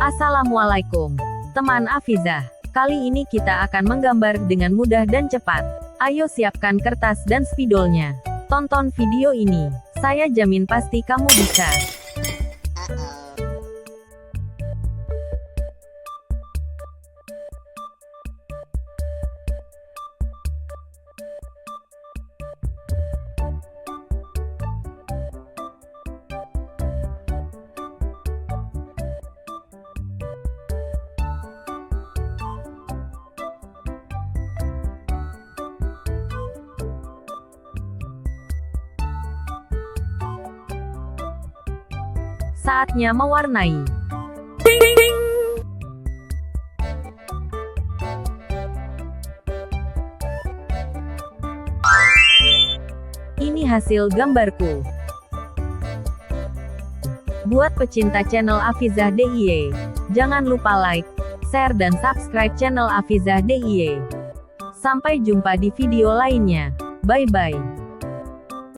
Assalamualaikum, teman Afizah. Kali ini kita akan menggambar dengan mudah dan cepat. Ayo siapkan kertas dan spidolnya. Tonton video ini. Saya jamin pasti kamu bisa. Saatnya mewarnai. Ini hasil gambarku. Buat pecinta channel Afizah DIY, jangan lupa like, share dan subscribe channel Afizah DIY. Sampai jumpa di video lainnya. Bye-bye.